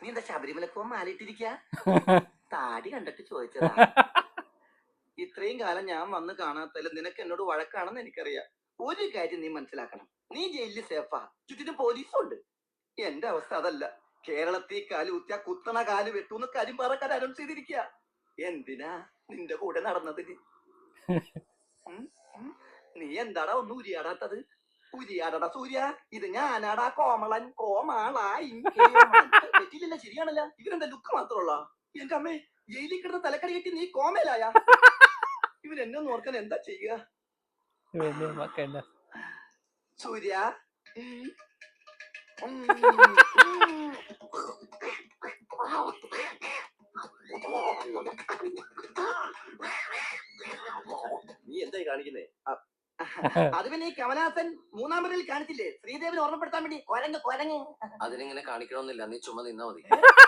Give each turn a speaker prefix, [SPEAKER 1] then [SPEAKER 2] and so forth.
[SPEAKER 1] നീ എന്താ ശബരിമലക്കോ മാലിട്ടിരിക്ക? താടി കണ്ടിട്ട് ചോദിച്ചതാ. ഇത്രയും കാലം ഞാൻ വന്ന് കാണാത്തതിൽ നിനക്ക് എന്നോട് വഴക്കാണെന്ന് എനിക്കറിയാം. ഒരു കാര്യം നീ മനസ്സിലാക്കണം, നീ ജയിലിൽ സേഫാ, ചുറ്റിനും പോലീസും ഉണ്ട്. എന്റെ അവസ്ഥ അതല്ല. കേരളത്തിൽ കാല് കുത്തിയ കുത്തണ കാല് വെട്ടൂന്ന് കരിമ്പാറക്കാർ അനൗൺസ് ചെയ്തിരിക്കുക. എന്തിനാ നിന്റെ കൂടെ നടന്നതിന്? നീ എന്താടാ ഒന്നും ഉരിയാടാത്തത്? ഉരിയാടടാ സൂര്യ, ഇത് ഞാനാടാ കോമളൻ കോമാളായി. തെറ്റില്ല, ശരിയാണല്ലോ. ഇവരെന്താ ലുക്ക് മാത്രമുള്ള? എന്റെ അമ്മേ, ജയിലിൽ കിടന്ന് തലക്കടി കെട്ടി നീ കോമയിലായ? ഇവൻ എന്നെ ഒന്ന് ഓർക്കാൻ എന്താ ചെയ്യുക? സൂര്യ, നീ എന്തായി കാണിക്കുന്നേ? അത് പിന്നെ ഈ കമലഹാസൻ 3-ാം പരയിൽ കാണിച്ചില്ലേ, ശ്രീദേവിനെ ഓർമ്മപ്പെടുത്താൻ വേണ്ടി കൊരങ്ങ് കൊരങ്ങ്.
[SPEAKER 2] അതിനിങ്ങനെ കാണിക്കണമെന്നില്ല, നീ ചുമ്മാ നിന്നാ മതി.